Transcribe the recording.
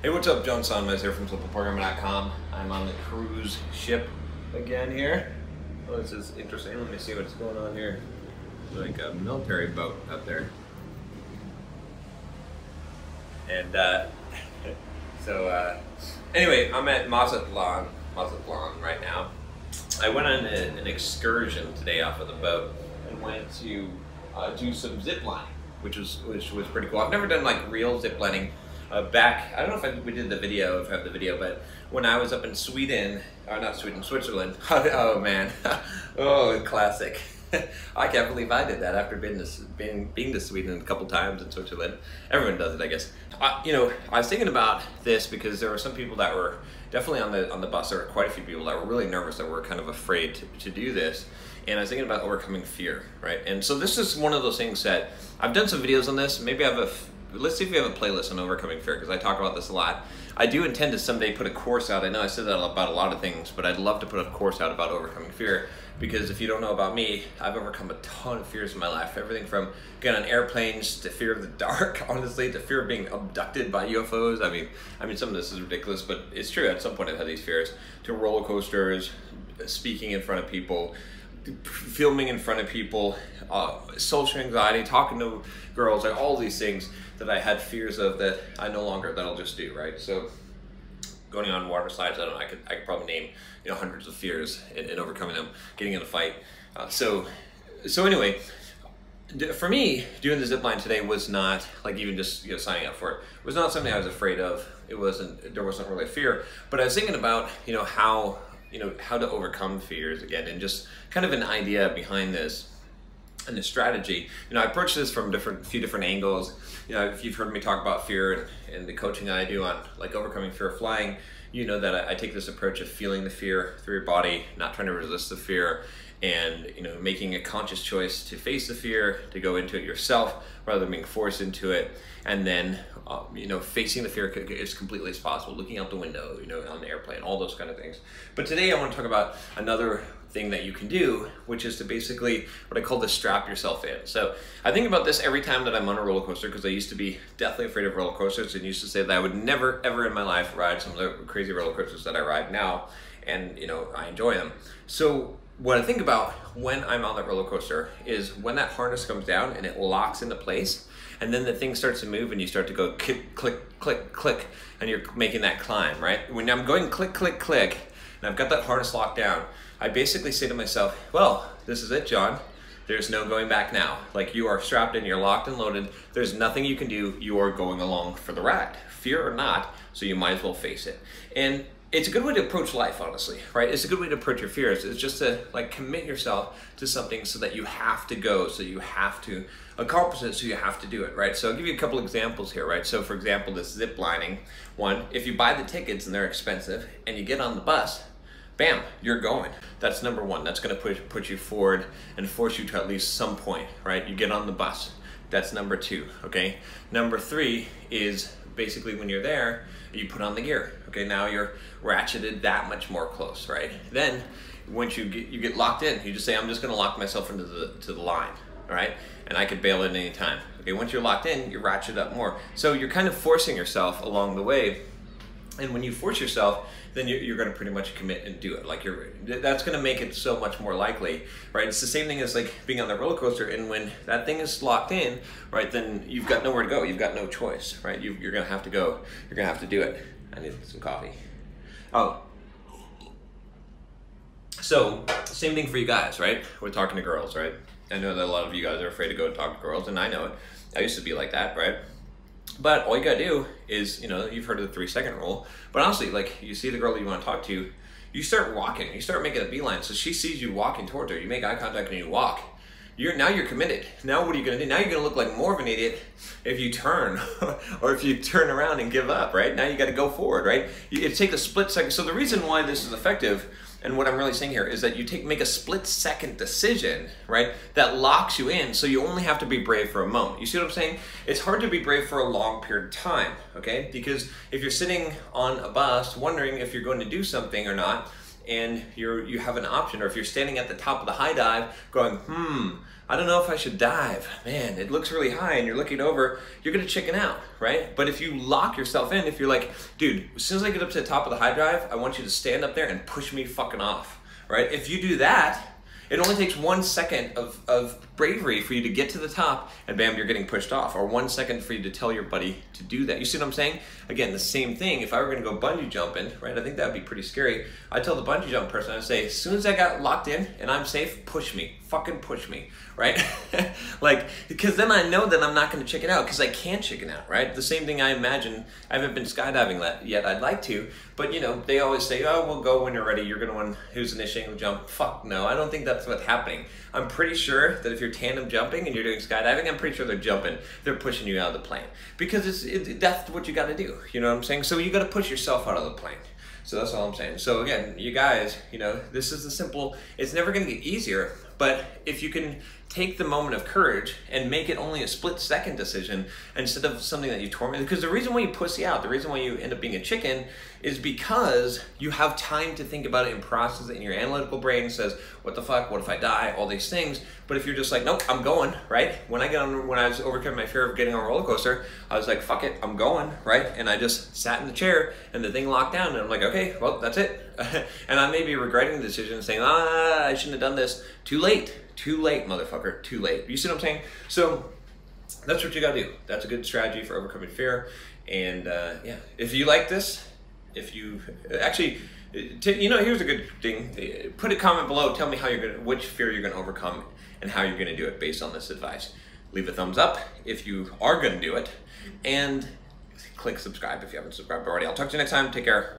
Hey, what's up? John Sonmez here from SimpleProgramming.com. I'm on the cruise ship again here. Oh, this is interesting. Let me see what's going on here. Like a military boat up there. And anyway, I'm at Mazatlan right now. I went on an excursion today off of the boat and went to do some zip lining, which was pretty cool. I've never done like real zip lining. Back, I don't know if we did the video, if I have the video, but when I was up in Sweden, or not Sweden, Switzerland, oh man, oh, classic. I can't believe I did that after being to Sweden a couple times in Switzerland. Everyone does it, I guess. You know, I was thinking about this because there were some people that were definitely on the bus. There were quite a few people that were really nervous, that were kind of afraid to do this. And I was thinking about overcoming fear, right? And so this is one of those things that I've done some videos on this. Maybe I have let's see if we have a playlist on overcoming fear, because I talk about this a lot. I do intend to someday put a course out. I know I said that about a lot of things, but I'd love to put a course out about overcoming fear, because if you don't know about me, I've overcome a ton of fears in my life. Everything from getting on airplanes to fear of the dark, honestly, to fear of being abducted by UFOs. I mean, some of this is ridiculous, but it's true. At some point I've had these fears. To roller coasters, speaking in front of people, filming in front of people, social anxiety, talking to girls, like all these things that I had fears of that I'll just do, right? So going on water slides, I could probably name, hundreds of fears and overcoming them, getting in a fight. So anyway, for me, doing the zip line today was not like even just signing up for it. It was not something I was afraid of. There wasn't really a fear, but I was thinking about how to overcome fears again, and just kind of an idea behind this and the strategy. I approach this from a few different angles. If you've heard me talk about fear and the coaching that I do on like overcoming fear of flying, you know that I take this approach of feeling the fear through your body, not trying to resist the fear, and making a conscious choice to face the fear, to go into it yourself rather than being forced into it, and then facing the fear as completely as possible, looking out the window, on the airplane, all those kind of things. But today I want to talk about another thing that you can do, which is to basically what I call the strap yourself in. So I think about this every time that I'm on a roller coaster, because I used to be deathly afraid of roller coasters and used to say that I would never ever in my life ride some of the crazy roller coasters that I ride now, and I enjoy them. So what I think about when I'm on that roller coaster is when that harness comes down and it locks into place, and then the thing starts to move and you start to go click, click, click, click, and you're making that climb, right? When I'm going click, click, click, and I've got that harness locked down, I basically say to myself, well, this is it, John. There's no going back now. Like, you are strapped in, you're locked and loaded. There's nothing you can do. You are going along for the ride, fear or not, so you might as well face it. And it's a good way to approach life, honestly, right? It's a good way to approach your fears. It's just to like commit yourself to something so that you have to go, so you have to accomplish it, so you have to do it, right? So I'll give you a couple examples here, right? So for example, this zip lining one, if you buy the tickets and they're expensive and you get on the bus, bam, you're going. That's number one. That's gonna put you forward and force you to at least some point, right? You get on the bus. That's number two, okay? Number three is basically when you're there, you put on the gear. Okay, now you're ratcheted that much more close, right? Then once you get locked in, you just say, I'm just gonna lock myself into the line, all right? And I could bail at any time. Okay, once you're locked in, you ratchet up more. So you're kind of forcing yourself along the way. And when you force yourself, then you're going to pretty much commit and do it. Like that's going to make it so much more likely, right? It's the same thing as like being on the roller coaster, and when that thing is locked in, right, then you've got nowhere to go. You've got no choice, right? You're going to have to go. You're going to have to do it. I need some coffee. Oh. So same thing for you guys, right? We're talking to girls, right? I know that a lot of you guys are afraid to go talk to girls, and I know it. I used to be like that, right? But all you gotta do is, you've heard of the 3-second rule, but honestly, like, you see the girl that you want to talk to, you start walking, you start making a beeline, so she sees you walking towards her, you make eye contact and you walk. Now you're committed. Now what are you gonna do? Now you're gonna look like more of an idiot if you turn, or if you turn around and give up, right? Now you gotta go forward, right? It takes a split second. So the reason why this is effective, and what I'm really saying here, is that you make a split-second decision, right, that locks you in, so you only have to be brave for a moment. You see what I'm saying? It's hard to be brave for a long period of time, okay? Because if you're sitting on a bus wondering if you're going to do something or not, and you have an option, or if you're standing at the top of the high dive going, I don't know if I should dive. Man, it looks really high, and you're looking over, you're gonna chicken out, right? But if you lock yourself in, if you're like, dude, as soon as I get up to the top of the high dive, I want you to stand up there and push me fucking off, right? If you do that, it only takes 1 second of bravery for you to get to the top, and bam, you're getting pushed off. Or 1 second for you to tell your buddy to do that. You see what I'm saying? Again, the same thing. If I were gonna go bungee jumping, right, I think that would be pretty scary. I tell the bungee jump person, I say, as soon as I got locked in and I'm safe, push me, fucking push me, right? Like, because then I know that I'm not gonna chicken out, because I can chicken out, right? The same thing I imagine, I haven't been skydiving yet, I'd like to, but you know, they always say, oh, we'll go when you're ready, you're gonna win, who's initiating the jump? Fuck no, I don't think that's what's happening. I'm pretty sure that if you're tandem jumping and you're doing skydiving, I'm pretty sure they're jumping, they're pushing you out of the plane. Because that's what you gotta do, you know what I'm saying? So you gotta push yourself out of the plane. So that's all I'm saying. So again, you guys, you know, this is the simple, it's never gonna get easier, but if you can take the moment of courage and make it only a split-second decision instead of something that you torment. Because the reason why you pussy out, the reason why you end up being a chicken, is because you have time to think about it and process it, and your analytical brain says, what the fuck, what if I die, all these things. But if you're just like, nope, I'm going, right? When I was overcoming my fear of getting on a roller coaster, I was like, fuck it, I'm going, right? And I just sat in the chair and the thing locked down, and I'm like, okay, well, that's it. And I may be regretting the decision and saying, I shouldn't have done this. Too late, motherfucker, too late. You see what I'm saying? So that's what you gotta do. That's a good strategy for overcoming fear. And yeah, if you like this, if you actually, you know, here's a good thing. Put a comment below. Tell me how which fear you're gonna overcome and how you're gonna do it based on this advice. Leave a thumbs up if you are gonna do it, and click subscribe if you haven't subscribed already. I'll talk to you next time. Take care.